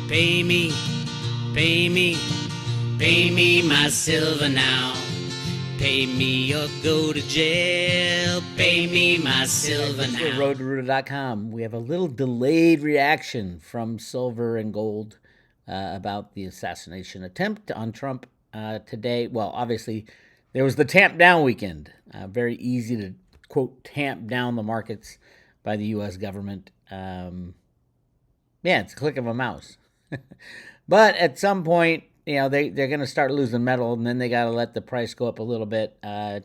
Pay me, pay me, pay me my silver now. Pay me or go to jail. Pay me my silver now. RoadToRuta.com. We have a little delayed reaction from silver and gold about the assassination attempt on Trump today. Well, obviously, there was the tamp down weekend. Very easy to, quote, tamp down the markets by the U.S. government. It's a click of a mouse. But at some point, they're going to start losing metal, and then they got to let the price go up a little bit.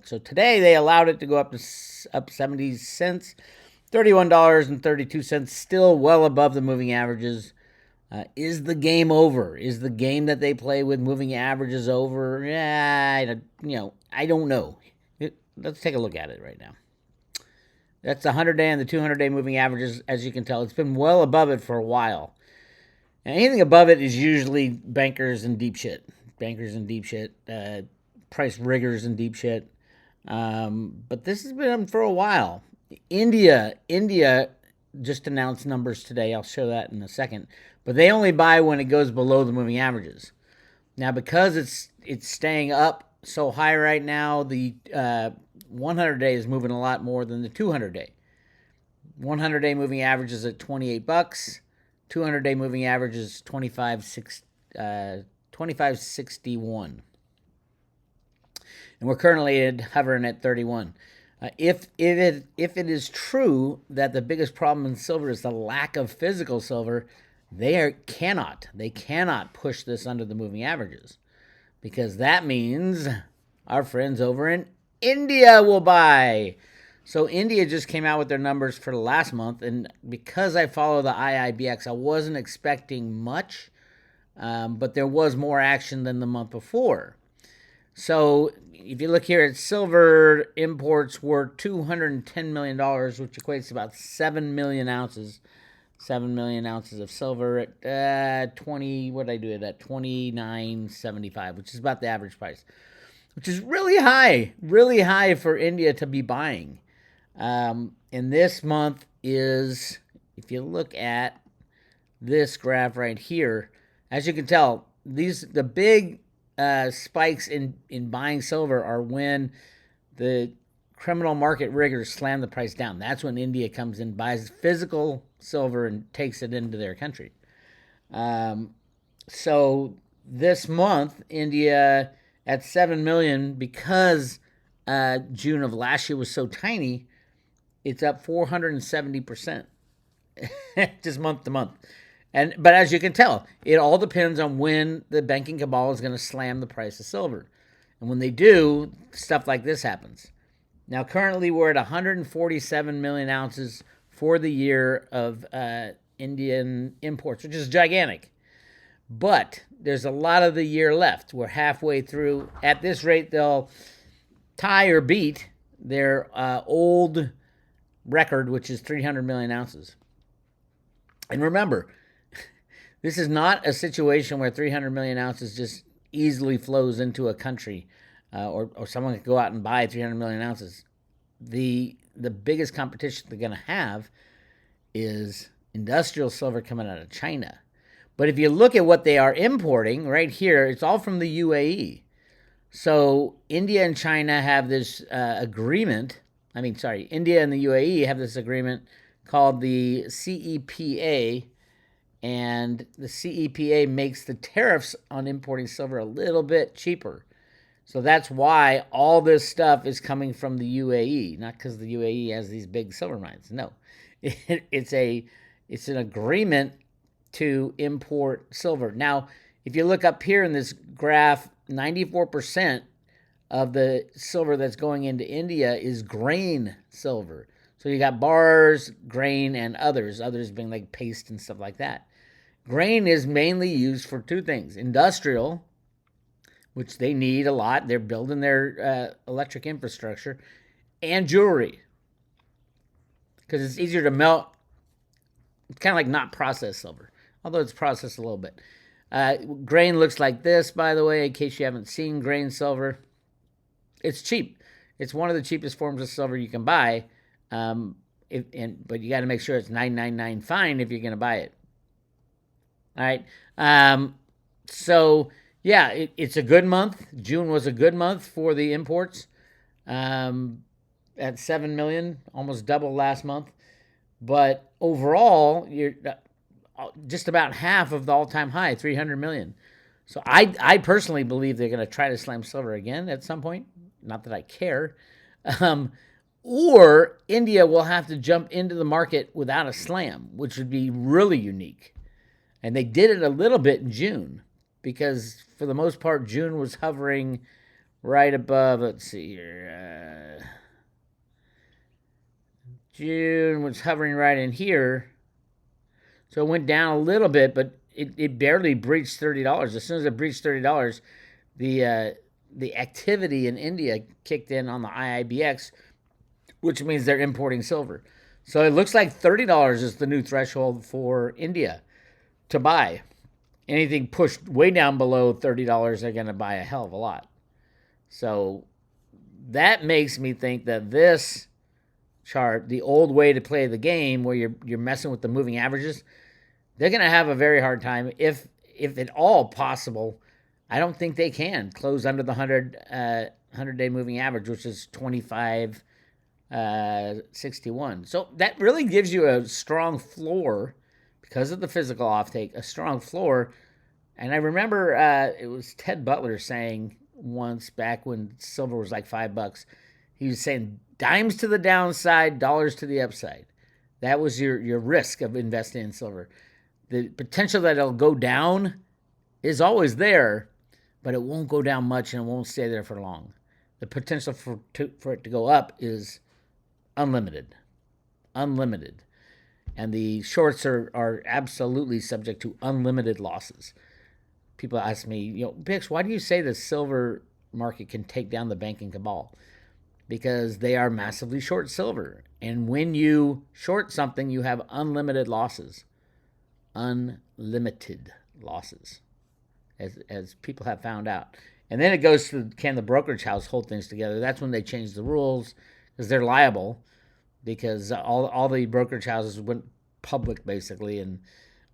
So today they allowed it to go up 70 cents, $31.32, still well above the moving averages. Is the game over? Is the game that they play with moving averages over? I don't know. Let's take a look at it right now. That's the 100-day and the 200-day moving averages. As you can tell, it's been well above it for a while. And anything above it is usually bankers and deep shit. Price riggers and deep shit. But this has been for a while. India just announced numbers today. I'll show that in a second. But they only buy when it goes below the moving averages. Now, because it's staying up so high right now, the 100-day is moving a lot more than the 200-day. 100-day moving average is at $28. 200-day moving average is 25.61. And we're currently hovering at 31. If it is true that the biggest problem in silver is the lack of physical silver, they cannot push this under the moving averages, because that means our friends over in India will buy. So India just came out with their numbers for the last month, and because I follow the IIBX, I wasn't expecting much, but there was more action than the month before. So if you look here at silver, imports were $210 million, which equates to about 7 million ounces. 7 million ounces of silver at 29.75, which is about the average price, which is really high for India to be buying. And this month is, if you look at this graph right here, as you can tell, the big spikes in buying silver are when the criminal market riggers slam the price down. That's when India comes in, buys physical silver, and takes it into their country. So this month, India at 7 million, because June of last year was so tiny, it's up 470%, just month to month. But as you can tell, it all depends on when the banking cabal is going to slam the price of silver. And when they do, stuff like this happens. Now, currently, we're at 147 million ounces for the year of Indian imports, which is gigantic. But there's a lot of the year left. We're halfway through. At this rate, they'll tie or beat their old record, which is 300 million ounces. And remember, this is not a situation where 300 million ounces just easily flows into a country, or someone could go out and buy 300 million ounces. The biggest competition they're going to have is industrial silver coming out of China. But if you look at what they are importing right here, it's all from the UAE. So India and China have this agreement. India and the UAE have this agreement called the CEPA, and the CEPA makes the tariffs on importing silver a little bit cheaper. So that's why all this stuff is coming from the UAE, not because the UAE has these big silver mines. No, it's an agreement to import silver. Now, if you look up here in this graph, 94% of the silver that's going into India is grain silver. So you got bars, grain, and others being like paste and stuff like that. Grain is mainly used for two things: industrial, which they need a lot. They're building their electric infrastructure, and jewelry, because it's easier to melt. It's kind of like not processed silver, although it's processed a little bit. Grain looks like this, by the way, in case you haven't seen grain silver. It's cheap. It's one of the cheapest forms of silver you can buy, but you got to make sure it's 999 fine if you're going to buy it. All right. So yeah, it's a good month. June was a good month for the imports. Um, at 7 million, almost double last month. But overall, you're just about half of the all-time high, 300 million. So I personally believe they're going to try to slam silver again at some point. Not that I care. Um, or India will have to jump into the market without a slam, which would be really unique. And they did it a little bit in June because, for the most part, June was hovering right above, let's see here. June was hovering right in here. So it went down a little bit, but it barely breached $30. As soon as it breached $30, the activity in India kicked in on the IIBX, which means they're importing silver. So it looks like $30 is the new threshold for India to buy. Anything pushed way down below $30, they're going to buy a hell of a lot. So that makes me think that this chart, the old way to play the game, where you're messing with the moving averages, they're going to have a very hard time, if at all possible. I don't think they can close under the 100-day moving average, which is 25.61. So that really gives you a strong floor because of the physical offtake, a strong floor. And I remember it was Ted Butler saying once, back when silver was like $5, he was saying dimes to the downside, dollars to the upside. That was your risk of investing in silver. The potential that it'll go down is always there, but it won't go down much and it won't stay there for long. The potential for it to go up is unlimited. Unlimited. And the shorts are absolutely subject to unlimited losses. People ask me, Bix, why do you say the silver market can take down the banking cabal? Because they are massively short silver. And when you short something, you have unlimited losses. Unlimited losses, as people have found out. And then it goes to, can the brokerage house hold things together? That's when they change the rules, because they're liable, because all the brokerage houses went public, basically. And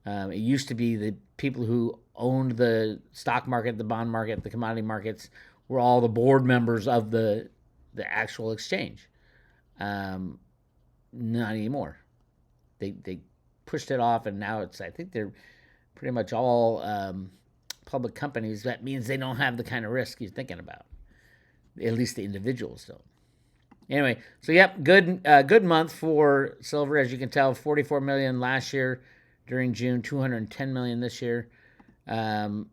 it used to be the people who owned the stock market, the bond market, the commodity markets, were all the board members of the actual exchange. Not anymore. They pushed it off, and now I think they're pretty much all public companies. That means they don't have the kind of risk you're thinking about. At least the individuals don't. Anyway, so yep, good month for silver. As you can tell, 44 million last year during June, 210 million this year. There's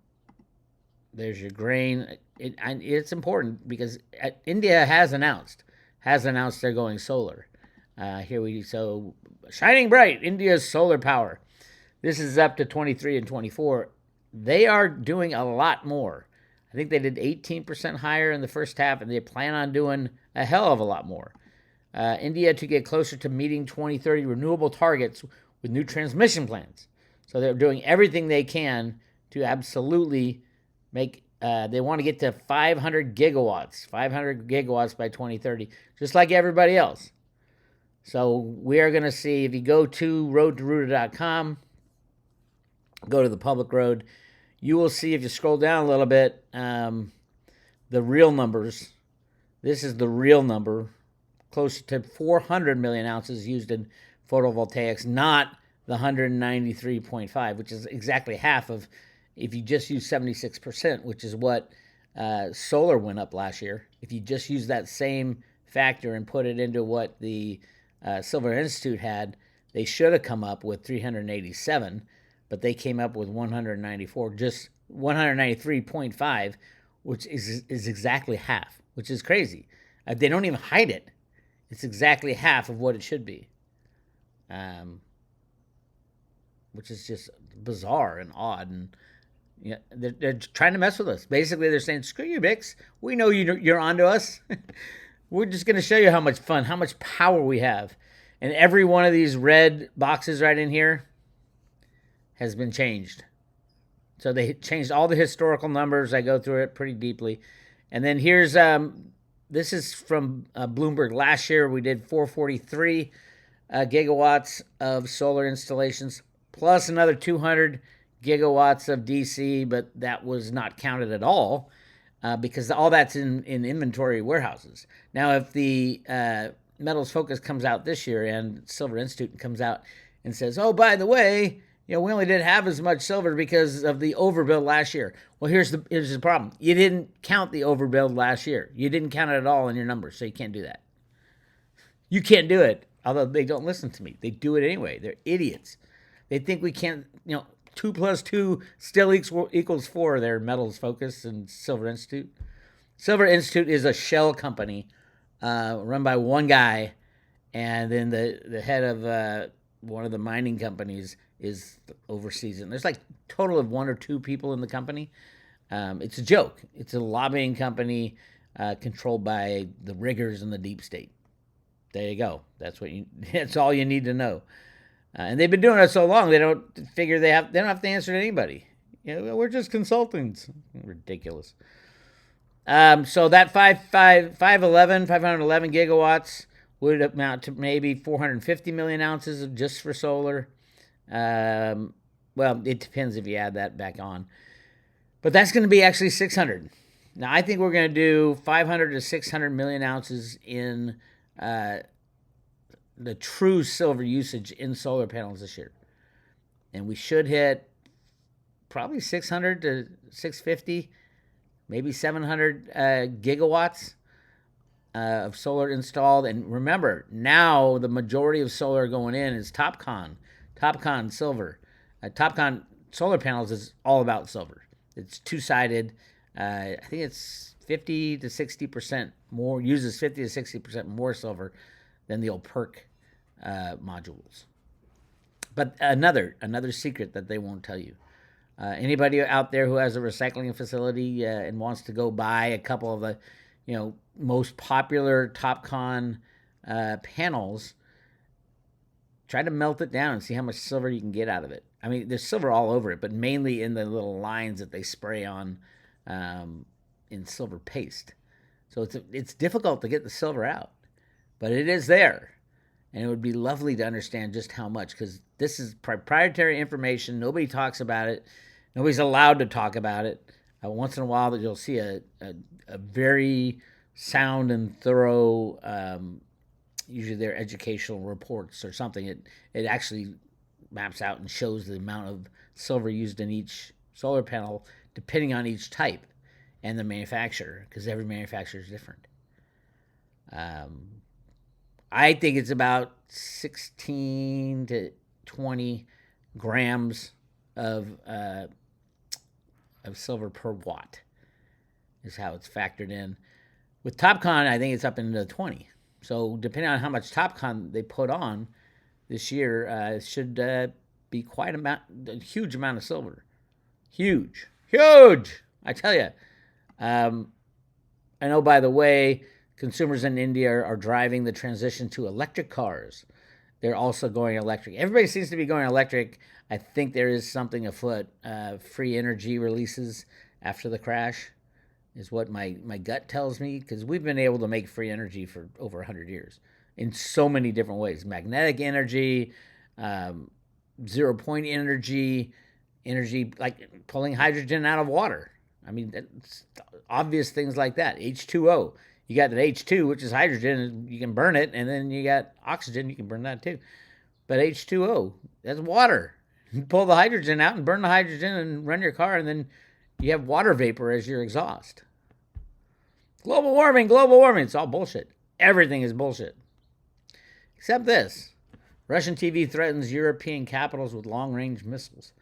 your grain. It's important because India has announced they're going solar. So shining bright, India's solar power. This is up to 23 and 24. They are doing a lot more. I think they did 18% higher in the first half, and they plan on doing a hell of a lot more. India to get closer to meeting 2030 renewable targets with new transmission plans. So they're doing everything they can to absolutely make, they want to get to 500 gigawatts by 2030, just like everybody else. So we are going to see, if you go to roadtoruta.com, go to the public road, you will see, if you scroll down a little bit, the real numbers. This is the real number, close to 400 million ounces used in photovoltaics, not the 193.5, which is exactly half of, if you just use 76%, which is what solar went up last year. If you just use that same factor and put it into what the Silver Institute had, they should have come up with 387, but they came up with 194, just 193.5, which is exactly half, which is crazy. They don't even hide it. It's exactly half of what it should be, which is just bizarre and odd. And they're trying to mess with us. Basically, they're saying, screw you, Bix. We know you're onto us. We're just going to show you how much fun, how much power we have. And every one of these red boxes right in here has been changed. So they changed all the historical numbers. I go through it pretty deeply. And then here's, this is from Bloomberg. Last year, we did 443 gigawatts of solar installations, plus another 200 gigawatts of DC, but that was not counted at all because all that's in inventory warehouses. Now, if the Metals Focus comes out this year and Silver Institute comes out and says, oh, by the way, we only didn't have as much silver because of the overbuild last year. Well, here's the problem. You didn't count the overbuild last year. You didn't count it at all in your numbers, so you can't do that. You can't do it, although they don't listen to me. They do it anyway. They're idiots. They think we can't, 2 plus 2 still equals 4. Their Metals Focus and Silver Institute. Silver Institute is a shell company run by one guy, and then the head of one of the mining companies is overseas. And there's like a total of 1 or 2 people in the company. It's a joke. It's a lobbying company controlled by the riggers in the deep state. There you go. That's all you need to know. And they've been doing it so long, they don't figure they don't have to answer to anybody. We're just consultants. Ridiculous. So that 511 gigawatts would amount to maybe 450 million ounces just for solar. Well, it depends if you add that back on. But that's going to be actually 600. Now, I think we're going to do 500 to 600 million ounces in the true silver usage in solar panels this year. And we should hit probably 600 to 650, maybe 700 gigawatts of solar installed. And remember, now the majority of solar going in is TopCon silver. TopCon solar panels is all about silver. It's two-sided. I think it's 50 to 60% more, uses 50 to 60% more silver than the old PERC modules. But another secret that they won't tell you. Anybody out there who has a recycling facility and wants to go buy a couple of the, most popular TopCon panels, try to melt it down and see how much silver you can get out of it. I mean, there's silver all over it, but mainly in the little lines that they spray on in silver paste. So it's difficult to get the silver out, but it is there. And it would be lovely to understand just how much, because this is proprietary information. Nobody talks about it. Nobody's allowed to talk about it. Once in a while, that you'll see a very sound and thorough, usually their educational reports or something. It actually maps out and shows the amount of silver used in each solar panel, depending on each type and the manufacturer, because every manufacturer is different. I think it's about 16 to 20 grams of silver per watt is how it's factored in. With TopCon, I think it's up into 20. So depending on how much TopCon they put on this year, it should be a huge amount of silver. Huge. I tell you. I know, by the way, consumers in India are driving the transition to electric cars. They're also going electric. Everybody seems to be going electric. I think there is something afoot. Free energy releases after the crash is what my gut tells me, because we've been able to make free energy for over 100 years in so many different ways. Magnetic energy, 0-point energy like pulling hydrogen out of water. I mean, it's obvious things like that. H2O. You got that H2, which is hydrogen, and you can burn it, and then you got oxygen, you can burn that too. But H2O, that's water. You pull the hydrogen out and burn the hydrogen and run your car, and then you have water vapor as your exhaust. Global warming. It's all bullshit. Everything is bullshit. Except this. Russian TV threatens European capitals with long-range missiles.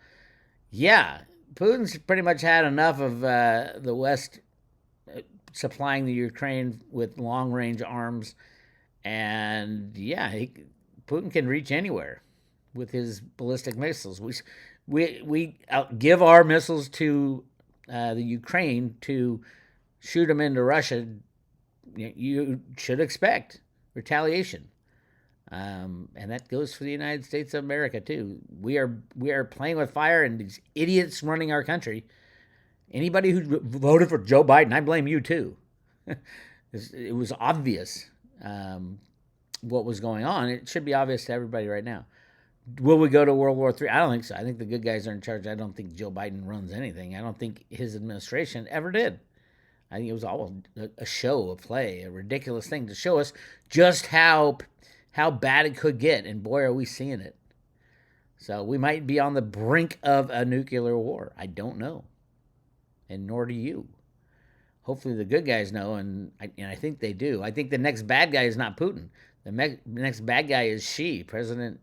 Yeah, Putin's pretty much had enough of the West supplying the Ukraine with long-range arms, and yeah, Putin can reach anywhere with his ballistic missiles. We give our missiles to the Ukraine to shoot them into Russia. You should expect retaliation, and that goes for the United States of America too. We are playing with fire, and these idiots running our country. Anybody who voted for Joe Biden, I blame you too. It was obvious what was going on. It should be obvious to everybody right now. Will we go to World War III? I don't think so. I think the good guys are in charge. I don't think Joe Biden runs anything. I don't think his administration ever did. I think it was all a show, a play, a ridiculous thing to show us just how bad it could get. And boy, are we seeing it. So we might be on the brink of a nuclear war. I don't know. And nor do you. Hopefully the good guys know, and I think they do. I think the next bad guy is not Putin. The next bad guy is Xi, president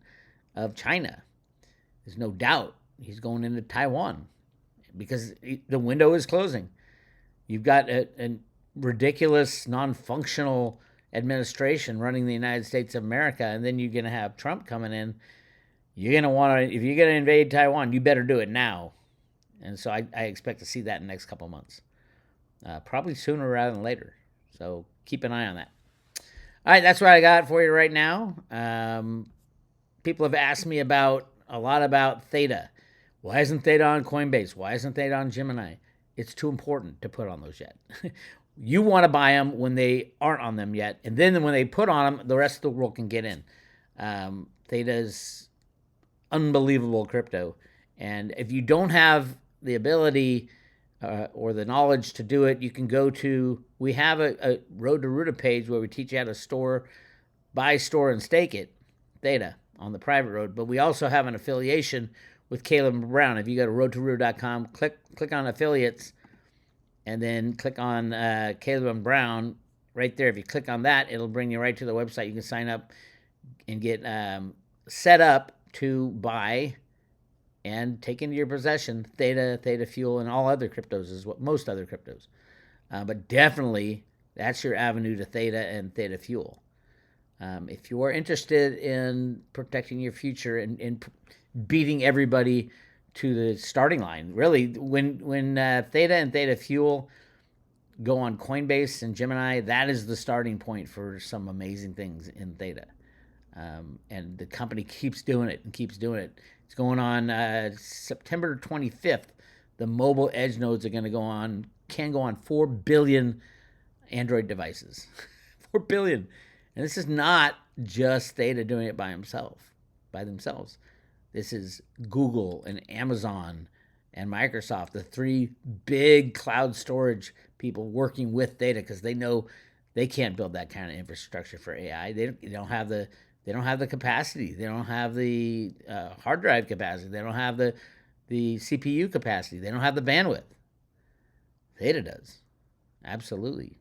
of China. There's no doubt he's going into Taiwan because the window is closing. You've got a ridiculous, non-functional administration running the United States of America, and then you're going to have Trump coming in. You're going to want to, if you're going to invade Taiwan, you better do it now. And so I expect to see that in the next couple of months. Probably sooner rather than later. So keep an eye on that. All right, that's what I got for you right now. People have asked me a lot about Theta. Why isn't Theta on Coinbase? Why isn't Theta on Gemini? It's too important to put on those yet. You want to buy them when they aren't on them yet. And then when they put on them, the rest of the world can get in. Theta's unbelievable crypto. And if you don't have the ability or the knowledge to do it, you can go to, we have a Road to Ruta page where we teach you how to buy, store, and stake it, Theta, on the private road. But we also have an affiliation with Caleb Brown. If you go to roadtoruta.com, click on affiliates, and then click on Caleb Brown right there. If you click on that, it'll bring you right to the website. You can sign up and get set up to buy and take into your possession Theta Fuel, and all other cryptos, is what most other cryptos. But definitely, that's your avenue to Theta and Theta Fuel. If you are interested in protecting your future and beating everybody to the starting line, really, when Theta and Theta Fuel go on Coinbase and Gemini, that is the starting point for some amazing things in Theta. And the company keeps doing it and keeps doing it. It's going on September 25th. The mobile edge nodes are going to can go on 4 billion Android devices. 4 billion. And this is not just Theta doing it by themselves. This is Google and Amazon and Microsoft, the three big cloud storage people working with Theta, because they know they can't build that kind of infrastructure for AI. They don't have the capacity. They don't have the hard drive capacity. They don't have the CPU capacity. They don't have the bandwidth. Theta does. Absolutely.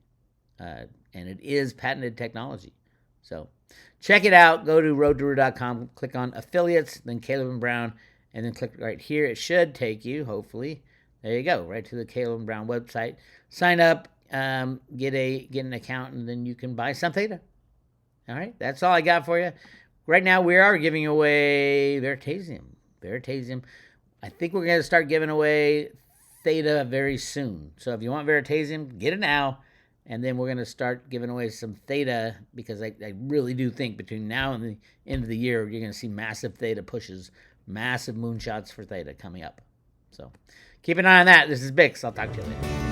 And it is patented technology. So check it out. Go to roadtoruta.com, click on affiliates, then Caleb and Brown, and then click right here. It should take you, hopefully. There you go, right to the Caleb and Brown website. Sign up, get an account, and then you can buy some Theta. All right, that's all I got for you. Right now, we are giving away Veritasium. I think we're going to start giving away Theta very soon. So if you want Veritasium, get it now. And then we're going to start giving away some Theta, because I really do think between now and the end of the year, you're going to see massive Theta pushes, massive moonshots for Theta coming up. So keep an eye on that. This is Bix. I'll talk to you later.